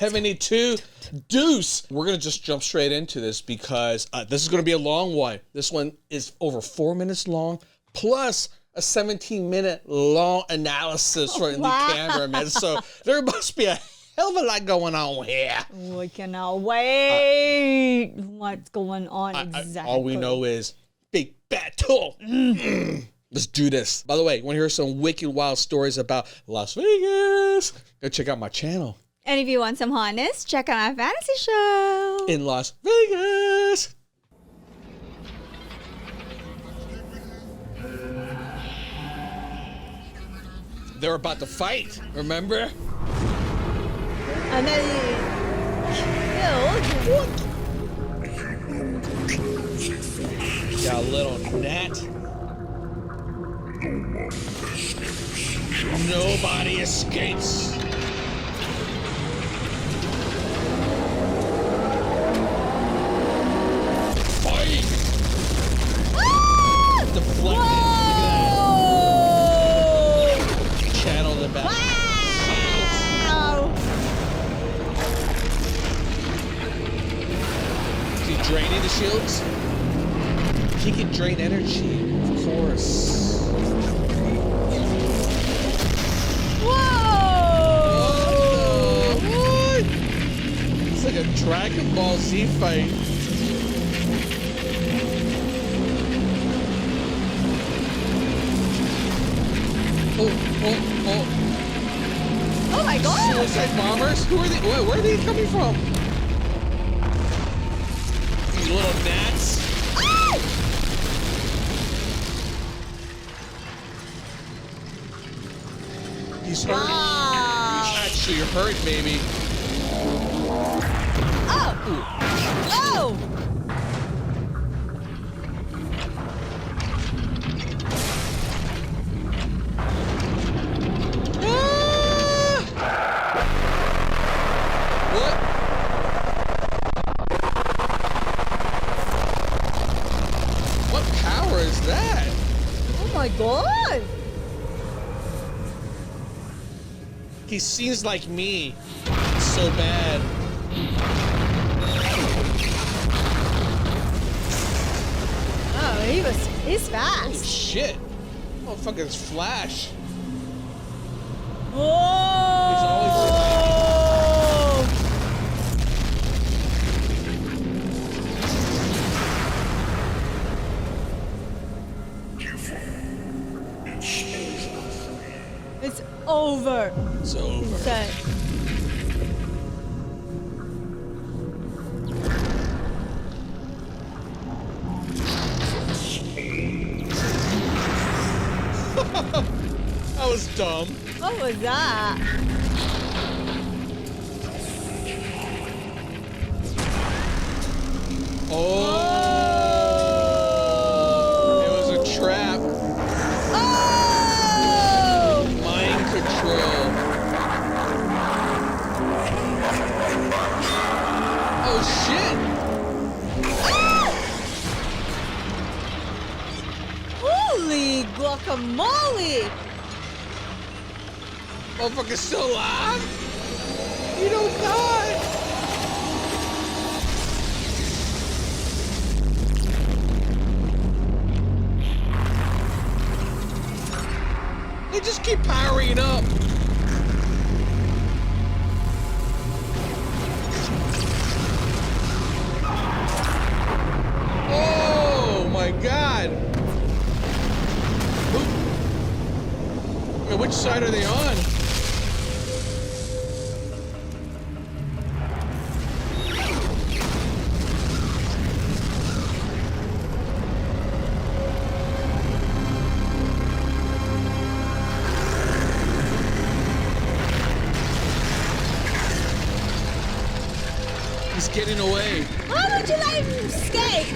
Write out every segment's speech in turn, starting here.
72 Deuce. We're going to just jump straight into this because this is going to be a long one. This one is over 4 minutes long, plus a 17-minute long analysis from the cameraman. So there must be a hell of a lot going on here. We cannot wait. What's going on exactly? All we know is big battle. Let's do this. By the way, want to hear some wicked wild stories about Las Vegas? Go check out my channel. And if you want some hotness, check out our fantasy show in Las Vegas. They're about to fight, remember? And then got a little gnat. Nobody escapes. Fight! Ah! Deflected. Channel the back. Wow! Is he draining the shields? He can drain energy, of course. Whoa! What? It's like a Dragon Ball Z fight. Oh my God! Suicide bombers? Who are they? Where are they coming from? These little gnats. Ah! He's hurt. Wow. He's actually hurt, baby. Oh! Oh! Oh my God! He seems like me. So bad. Oh, he's fast. Oh shit. Motherfucker's Flash. Whoa! He's always It's over. It's over. Said. That was dumb. What was that? Oh. It was a trap. Oh! Mind control. Oh shit. Holy guacamole! Motherfucker's still alive? You don't die. They just keep powering up. Oh my God. Wait, which side are they on? He's getting away. Why would you let him escape?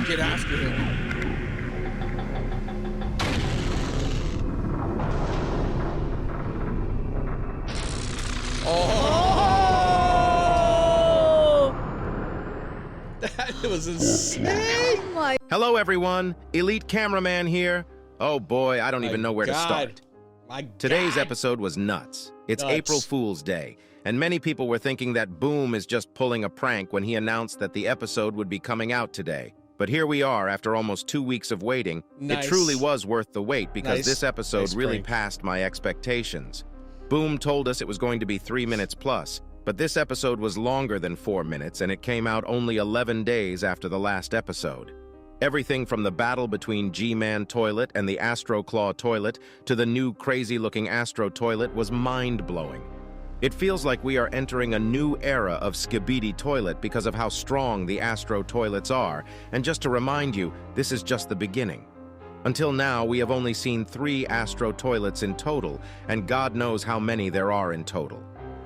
Get after him. Oh! That was insane. Oh my. Hello, everyone. Elite Cameraman here. Oh boy, I don't even know where to start. My Today's God. episode was nuts. It's Nuts. April Fool's Day, and many people were thinking that Boom is just pulling a prank when he announced that the episode would be coming out today. But here we are after almost 2 weeks of waiting. Nice. It truly was worth the wait because Nice. this episode Nice really prank. passed my expectations. Boom told us it was going to be 3 minutes plus, but this episode was longer than 4 minutes, and it came out only 11 days after the last episode. Everything from the battle between G-Man Toilet and the Astro Claw Toilet to the new crazy-looking Astro Toilet was mind-blowing. It feels like we are entering a new era of Skibidi Toilet because of how strong the Astro Toilets are, and just to remind you, this is just the beginning. Until now, we have only seen 3 Astro Toilets in total, and God knows how many there are in total.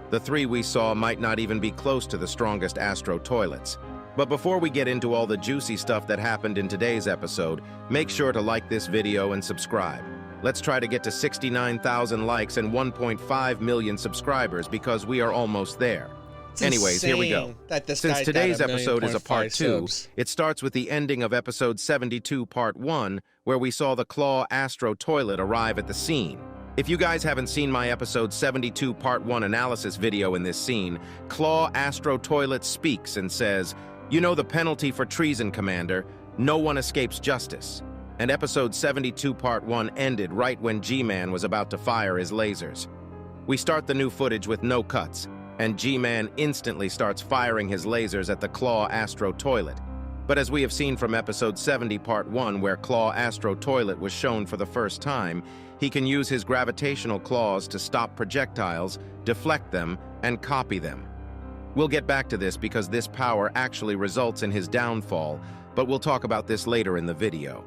The 3 we saw might not even be close to the strongest Astro Toilets. But before we get into all the juicy stuff that happened in today's episode, make sure to like this video and subscribe. Let's try to get to 69,000 likes and 1.5 million subscribers because we are almost there. It's Anyways, here we go. insane that this Since guy's today's got episode is a part 1.5 2, subs. it starts with the ending of episode 72 part 1, where we saw the Claw Astro Toilet arrive at the scene. If you guys haven't seen my episode 72 part 1 analysis video in this scene, Claw Astro Toilet speaks and says, "You know the penalty for treason, Commander. No one escapes justice." And episode 72 part 1 ended right when G-Man was about to fire his lasers. We start the new footage with no cuts, and G-Man instantly starts firing his lasers at the Claw Astro Toilet. But as we have seen from episode 70 part 1, where Claw Astro Toilet was shown for the first time, he can use his gravitational claws to stop projectiles, deflect them, and copy them. We'll get back to this because this power actually results in his downfall, but we'll talk about this later in the video.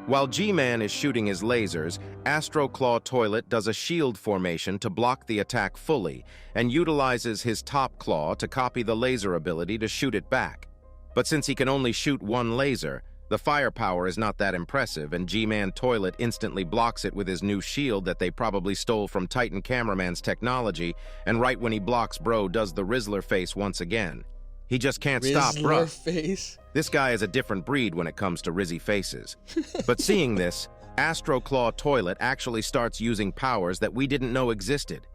While G-Man is shooting his lasers, Astro Claw Toilet does a shield formation to block the attack fully and utilizes his top claw to copy the laser ability to shoot it back. But since he can only shoot one laser, the firepower is not that impressive, and G-Man Toilet instantly blocks it with his new shield that they probably stole from Titan Cameraman's technology, and right when he blocks, Bro does the Rizzler face once again. He just can't stop, bro. Rizzler face. This guy is a different breed when it comes to Rizzy faces. But seeing this, Astro Claw Toilet actually starts using powers that we didn't know existed.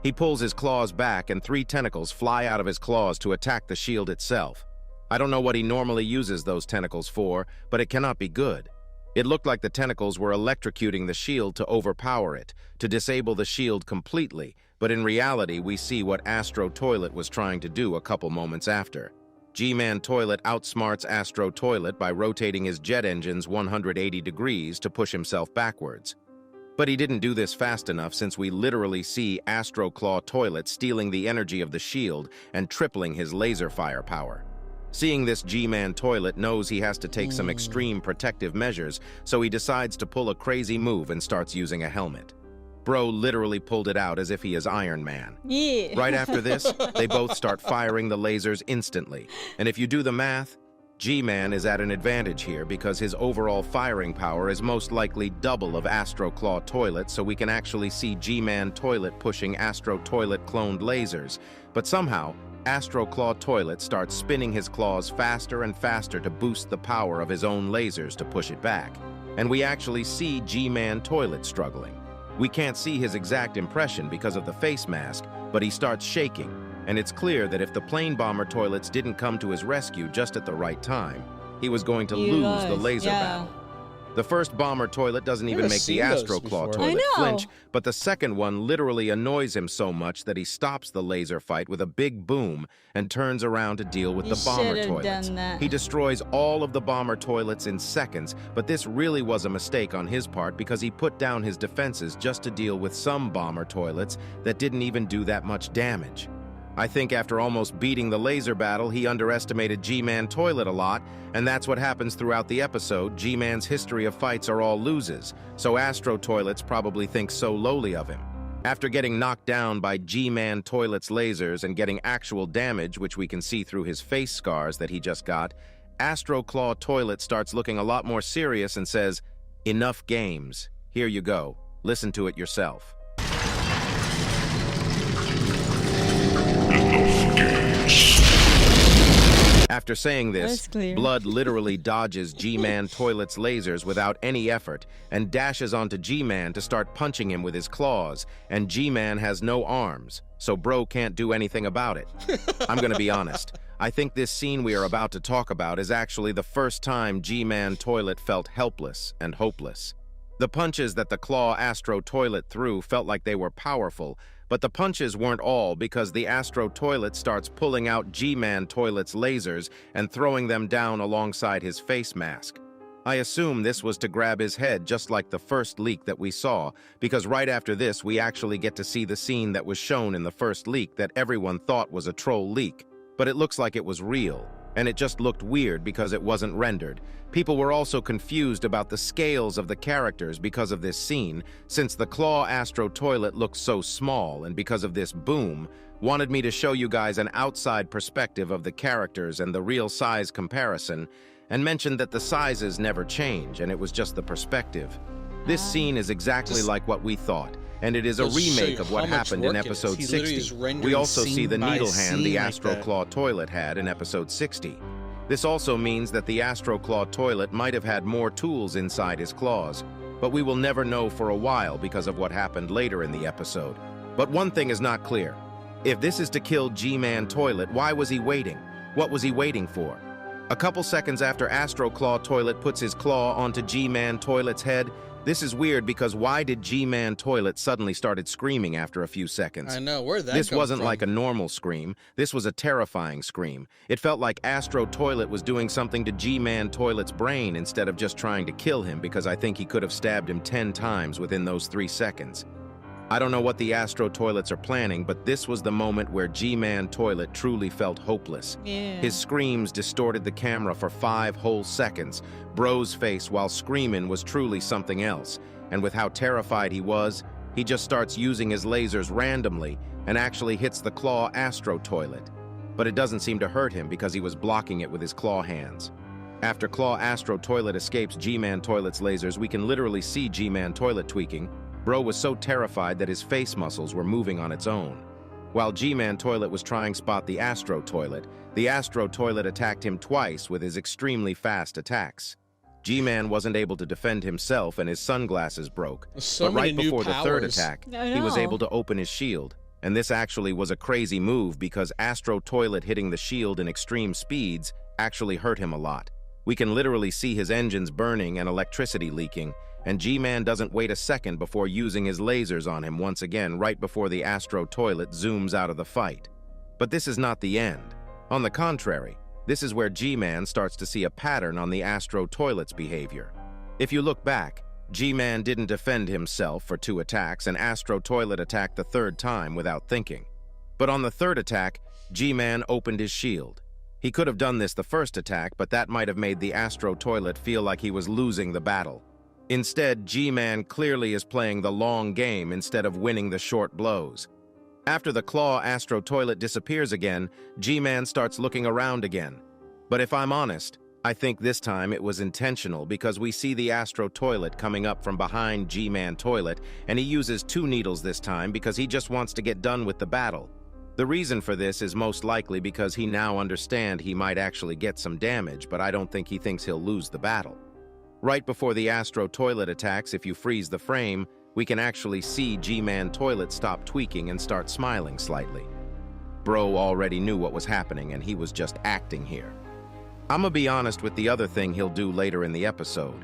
He pulls his claws back and 3 tentacles fly out of his claws to attack the shield itself. I don't know what he normally uses those tentacles for, but it cannot be good. It looked like the tentacles were electrocuting the shield to overpower it, to disable the shield completely, but in reality we see what Astro Toilet was trying to do a couple moments after. G-Man Toilet outsmarts Astro Toilet by rotating his jet engines 180 degrees to push himself backwards. But he didn't do this fast enough since we literally see Astro Claw Toilet stealing the energy of the shield and tripling his laser firepower. Seeing this, G-Man Toilet knows he has to take some extreme protective measures, so he decides to pull a crazy move and starts using a helmet. Bro literally pulled it out as if he is Iron Man. Yeah. Right after this, they both start firing the lasers instantly. And if you do the math, G-Man is at an advantage here because his overall firing power is most likely double of Astro Claw Toilet, so we can actually see G-Man Toilet pushing Astro Toilet cloned lasers. But somehow, Astro Claw Toilet starts spinning his claws faster and faster to boost the power of his own lasers to push it back. And we actually see G-Man Toilet struggling. We can't see his exact impression because of the face mask, but he starts shaking, and it's clear that if the plane bomber toilets didn't come to his rescue just at the right time, he was going to lose the laser battle. The first bomber toilet doesn't even Never make the seen those Astro Claw before. I toilet know. flinch, but the second one literally annoys him so much that he stops the laser fight with a big boom and turns around to deal with the bomber should've toilets. done that. He destroys all of the bomber toilets in seconds, but this really was a mistake on his part because he put down his defenses just to deal with some bomber toilets that didn't even do that much damage. I think after almost beating the laser battle, he underestimated G-Man Toilet a lot, and that's what happens throughout the episode. G-Man's history of fights are all loses, so Astro Toilets probably think so lowly of him. After getting knocked down by G-Man Toilet's lasers and getting actual damage, which we can see through his face scars that he just got, Astro Claw Toilet starts looking a lot more serious and says, "Enough games. Here you go. Listen to it yourself." After saying this, That's clear. Blood literally dodges G-Man Toilet's lasers without any effort and dashes onto G-Man to start punching him with his claws, and G-Man has no arms, so Bro can't do anything about it. I'm gonna be honest. I think this scene we are about to talk about is actually the first time G-Man Toilet felt helpless and hopeless. The punches that the Claw Astro Toilet threw felt like they were powerful, but the punches weren't all because the Astro Toilet starts pulling out G-Man Toilet's lasers and throwing them down alongside his face mask. I assume this was to grab his head just like the first leak that we saw, because right after this we actually get to see the scene that was shown in the first leak that everyone thought was a troll leak. But it looks like it was real, and it just looked weird because it wasn't rendered. People were also confused about the scales of the characters because of this scene, since the Claw Astro Toilet looks so small, and because of this boom, wanted me to show you guys an outside perspective of the characters and the real size comparison, and mentioned that the sizes never change, and it was just the perspective. This scene is exactly like what we thought, and it is a remake of what happened in episode 60. We also see the needle hand the Astro Claw Toilet had in episode 60. This also means that the Astro Claw Toilet might have had more tools inside his claws, but we will never know for a while because of what happened later in the episode. But one thing is not clear. If this is to kill G-Man Toilet, why was he waiting? What was he waiting for? A couple seconds after Astro Claw Toilet puts his claw onto G-Man Toilet's head, this is weird because why did G-Man Toilet suddenly started screaming after a few seconds? I know, where'd that This come wasn't from? like a normal scream. This was a terrifying scream. It felt like Astro Toilet was doing something to G-Man Toilet's brain instead of just trying to kill him, because I think he could have stabbed him 10 times within those 3 seconds. I don't know what the Astro Toilets are planning, but this was the moment where G-Man Toilet truly felt hopeless. Yeah. His screams distorted the camera for 5 whole seconds. Bro's face while screaming was truly something else, and with how terrified he was, he just starts using his lasers randomly and actually hits the Claw Astro Toilet. But it doesn't seem to hurt him because he was blocking it with his claw hands. After Claw Astro Toilet escapes G-Man Toilet's lasers, we can literally see G-Man Toilet tweaking. Bro was so terrified that his face muscles were moving on its own. While G-Man Toilet was trying to spot the Astro Toilet attacked him twice with his extremely fast attacks. G-Man wasn't able to defend himself and his sunglasses broke, So but many right new before the third powers. attack, I he was know. able to open his shield. And this actually was a crazy move because Astro Toilet hitting the shield in extreme speeds actually hurt him a lot. We can literally see his engines burning and electricity leaking, and G-Man doesn't wait a second before using his lasers on him once again right before the Astro Toilet zooms out of the fight. But this is not the end. On the contrary, this is where G-Man starts to see a pattern on the Astro Toilet's behavior. If you look back, G-Man didn't defend himself for 2 attacks, and Astro Toilet attacked the 3rd time without thinking. But on the 3rd attack, G-Man opened his shield. He could have done this the 1st attack, but that might have made the Astro Toilet feel like he was losing the battle. Instead, G-Man clearly is playing the long game instead of winning the short blows. After the Claw Astro Toilet disappears again, G-Man starts looking around again. But if I'm honest, I think this time it was intentional because we see the Astro Toilet coming up from behind G-Man Toilet, and he uses 2 needles this time because he just wants to get done with the battle. The reason for this is most likely because he now understands he might actually get some damage, but I don't think he thinks he'll lose the battle. Right before the Astro Toilet attacks, if you freeze the frame, we can actually see G-Man Toilet stop tweaking and start smiling slightly. Bro already knew what was happening and he was just acting here. I'ma be honest with the other thing he'll do later in the episode.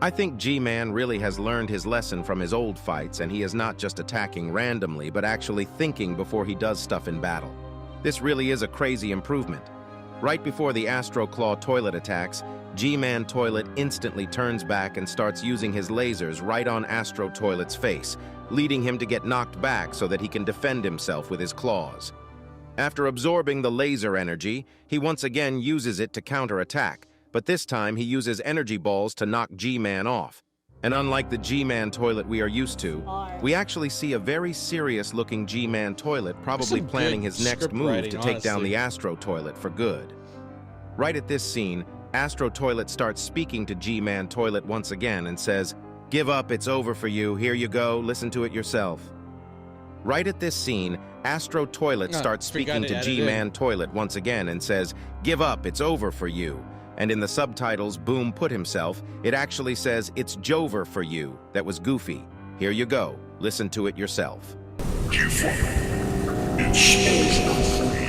I think G-Man really has learned his lesson from his old fights, and he is not just attacking randomly, but actually thinking before he does stuff in battle. This really is a crazy improvement. Right before the Astro Claw Toilet attacks, G-Man Toilet instantly turns back and starts using his lasers right on Astro Toilet's face, leading him to get knocked back so that he can defend himself with his claws. After absorbing the laser energy, he once again uses it to counterattack, but this time he uses energy balls to knock G-Man off. And unlike the G-Man Toilet we are used to, we actually see a very serious-looking G-Man Toilet probably Some planning good his next script move writing, to take down honestly. the Astro Toilet for good. Right at this scene, Astro Toilet starts speaking to G-Man Toilet once again and says, "Give up, it's over for you, here you go, listen to it yourself." Right at this scene, Astro Toilet starts speaking to G-Man Toilet once again and says, "Give up, it's over for you." And in the subtitles Boom put himself, it actually says, "It's Jover for you." That was goofy. Here you go. Listen to it yourself. Give up. It's over for you.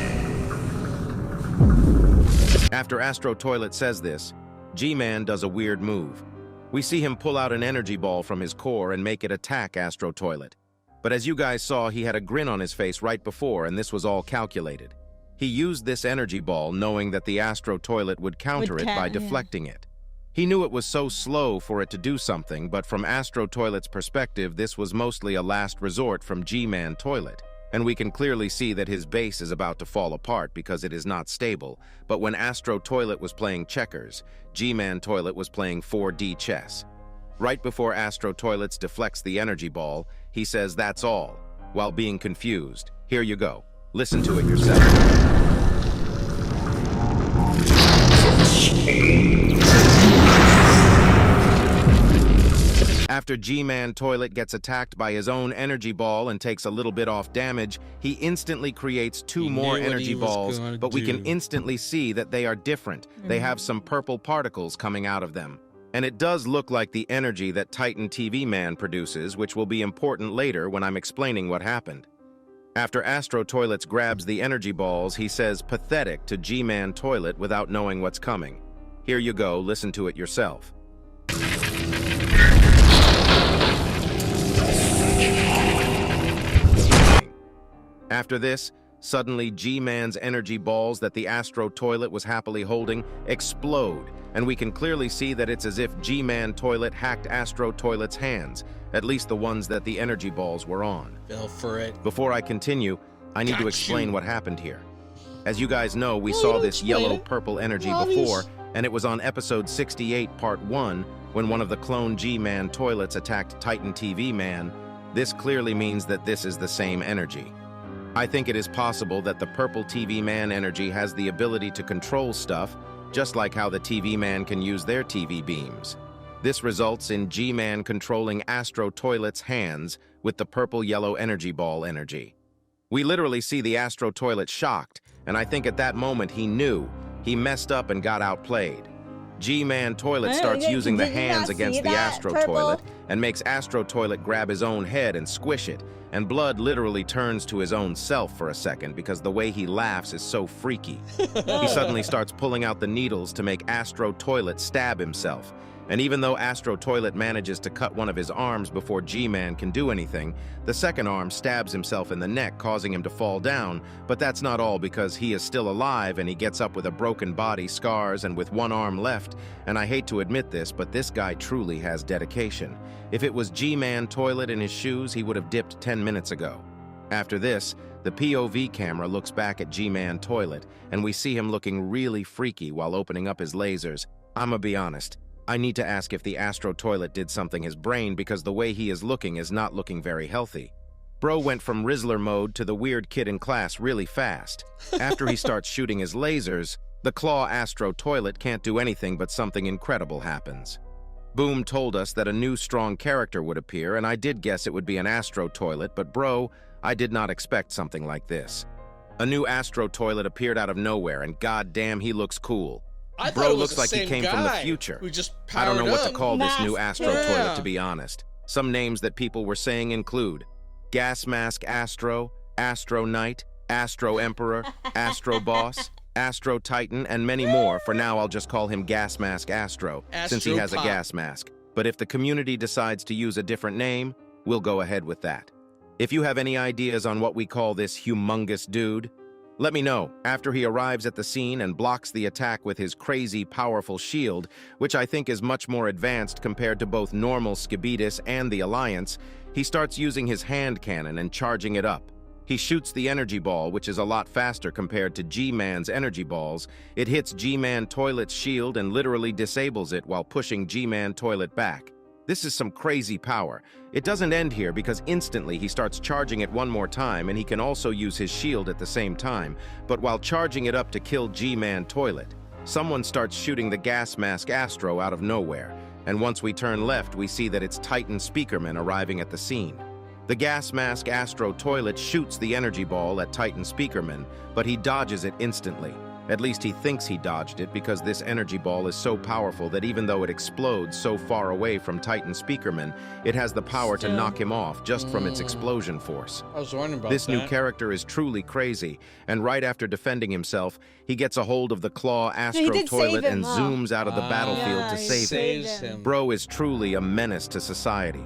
After Astro Toilet says this, G-Man does a weird move. We see him pull out an energy ball from his core and make it attack Astro Toilet. But as you guys saw, he had a grin on his face right before, and this was all calculated. He used this energy ball knowing that the Astro Toilet would counter it by deflecting it. He knew it was so slow for it to do something, but from Astro Toilet's perspective, this was mostly a last resort from G-Man Toilet. And we can clearly see that his base is about to fall apart because it is not stable. But when Astro Toilet was playing checkers, G-Man Toilet was playing 4D chess. Right before Astro Toilets deflects the energy ball, he says that's all, while being confused. Here you go. Listen to it yourself. After G-Man Toilet gets attacked by his own energy ball and takes a little bit off damage, he instantly creates two more energy balls, but we can instantly see that they are different. They have some purple particles coming out of them. And it does look like the energy that Titan TV Man produces, which will be important later when I'm explaining what happened. After Astro Toilets grabs the energy balls, he says pathetic to G-Man Toilet without knowing what's coming. Here you go, listen to it yourself. After this, suddenly G-Man's energy balls that the Astro Toilet was happily holding explode, and we can clearly see that it's as if G-Man Toilet hacked Astro Toilet's hands, at least the ones that the energy balls were on. Fell for it. Before I continue, I need to explain what happened here. As you guys know, we saw this yellow-purple energy before, and it was on episode 68, part 1, when one of the clone G-Man Toilets attacked Titan TV Man. This clearly means that this is the same energy. I think it is possible that the purple TV Man energy has the ability to control stuff, just like how the TV Man can use their TV beams. This results in G-Man controlling Astro Toilet's hands with the purple-yellow energy ball energy. We literally see the Astro Toilet shocked, and I think at that moment he knew. He messed up and got outplayed. G-Man Toilet starts using the hands against the Astro Toilet and makes Astro Toilet grab his own head and squish it, and blood literally turns to his own self for a second because the way he laughs is so freaky. He suddenly starts pulling out the needles to make Astro Toilet stab himself. And even though Astro Toilet manages to cut one of his arms before G-Man can do anything, the second arm stabs himself in the neck, causing him to fall down. But that's not all, because he is still alive and he gets up with a broken body, scars, and with one arm left. And I hate to admit this, but this guy truly has dedication. If it was G-Man Toilet in his shoes, he would have dipped 10 minutes ago. After this, the POV camera looks back at G-Man Toilet, and we see him looking really freaky while opening up his lasers. I'ma be honest. I need to ask if the Astro Toilet did something his brain, because the way he is not looking very healthy. Bro went from Rizzler mode to the weird kid in class really fast. After he starts shooting his lasers, the Claw Astro Toilet can't do anything, but something incredible happens. Boom told us that a new strong character would appear, and I did guess it would be an Astro Toilet, but bro, I did not expect something like this. A new Astro Toilet appeared out of nowhere, and goddamn, he looks cool. Bro looks like he came from the future. I don't know what to call this new Astro Toilet, to be honest. Some names that people were saying include Gas Mask Astro, Astro Knight, Astro Emperor, Astro Boss, Astro Titan, and many more. For now, I'll just call him Gas Mask Astro, since he has a gas mask. But if the community decides to use a different name, we'll go ahead with that. If you have any ideas on what we call this humongous dude, let me know. After he arrives at the scene and blocks the attack with his crazy, powerful shield, which I think is much more advanced compared to both normal Skibidi and the Alliance, he starts using his hand cannon and charging it up. He shoots the energy ball, which is a lot faster compared to G-Man's energy balls. It hits G-Man Toilet's shield and literally disables it while pushing G-Man Toilet back. This is some crazy power. It doesn't end here, because instantly he starts charging it one more time, and he can also use his shield at the same time. But while charging it up to kill G-Man Toilet, someone starts shooting the Gas Mask Astro out of nowhere. And once we turn left, we see that it's Titan Speakerman arriving at the scene. The gas mask Astro Toilet shoots the energy ball at Titan Speakerman, but he dodges it instantly. At least he thinks he dodged it because this energy ball is so powerful that even though it explodes so far away from Titan Speakerman, it has the power to knock him off just from its explosion force. I was wondering about This that. new character is truly crazy, and right after defending himself, he gets a hold of the claw Astro did Toilet save him, and huh? zooms out of the battlefield Yeah, to he save him. Saves him. Bro is truly a menace to society.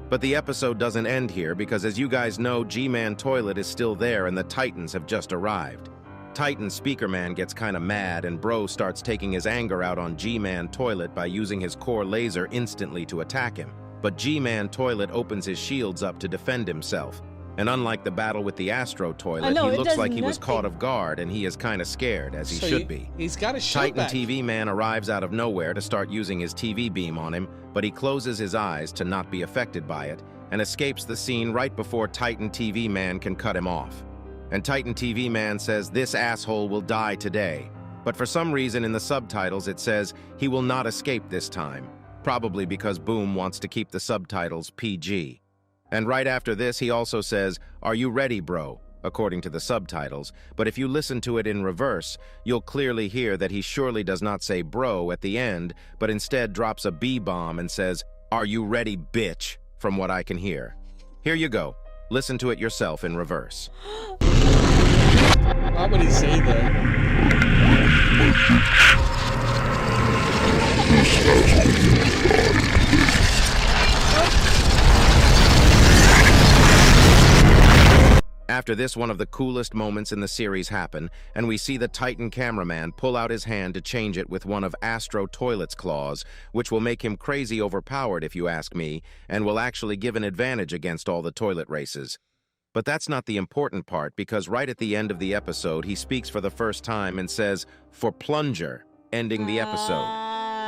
But the episode doesn't end here because, as you guys know, G-Man Toilet is still there and the Titans have just arrived. Titan Speakerman gets kinda mad and Bro starts taking his anger out on G-Man Toilet by using his core laser instantly to attack him. But G-Man Toilet opens his shields up to defend himself. And unlike the battle with the Astro Toilet, know, he it looks does like he was nothing. caught off guard and he is kinda scared, as he So should be. He's got a shield Titan back. TV Man arrives out of nowhere to start using his TV beam on him, but he closes his eyes to not be affected by it and escapes the scene right before Titan TV Man can cut him off. And Titan TV Man says this asshole will die today. But for some reason in the subtitles it says he will not escape this time, probably because Boom wants to keep the subtitles PG. And right after this he also says, "Are you ready, bro?" according to the subtitles, but if you listen to it in reverse, you'll clearly hear that he surely does not say bro at the end, but instead drops a B-bomb and says, "Are you ready, bitch?" from what I can hear. Here you go. Listen to it yourself in reverse. Why would he say that? After this, one of the coolest moments in the series happen, and we see the Titan cameraman pull out his hand to change it with one of Astro Toilet's claws, which will make him crazy overpowered if you ask me, and will actually give an advantage against all the toilet races. But that's not the important part, because right at the end of the episode, he speaks for the first time and says, "For plunger," ending the episode.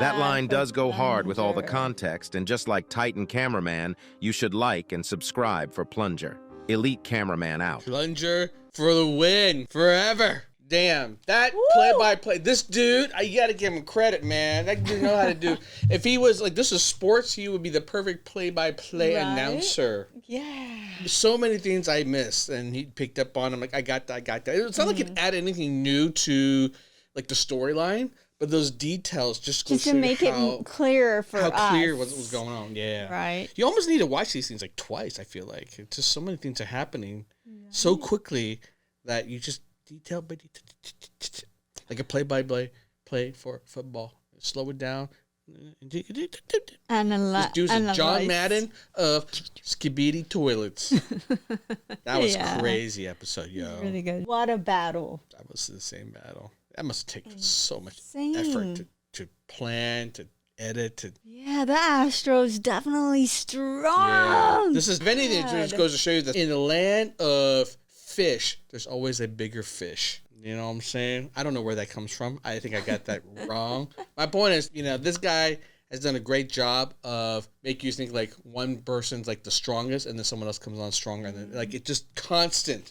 That line does go hard with all the context, and just like Titan Cameraman, you should like and subscribe for Plunger. Elite Cameraman out. Plunger for the win forever. Damn, that play-by-play. This dude, you gotta give him credit, man. That dude know how to do. If he was like, this is sports, he would be the perfect play-by-play Right? announcer. Yeah. So many things I missed, and he picked up on them. Like, I got that. It's not like it added anything new to like the storyline, but those details just go Just to show make how, it clear for us. how clear what was going on. Yeah, Right. You almost need to watch these things like twice. I feel like it's just so many things are happening so quickly that you just detail by detail, like a play for football. Slow it down. This dude's John Madden of Skibidi Toilets. That was Yeah. crazy episode, yo. Really good. What a battle. That was the same battle. That must take so much Insane. effort to plan, to edit, to Yeah, the Astro's definitely strong. This is, if anything, it just goes to show you that in the land of fish, there's always a bigger fish. You know what I'm saying? I don't know where that comes from. I think I got that wrong. My point is, this guy has done a great job of making you think like one person's like the strongest and then someone else comes on stronger. And then like it's just constant.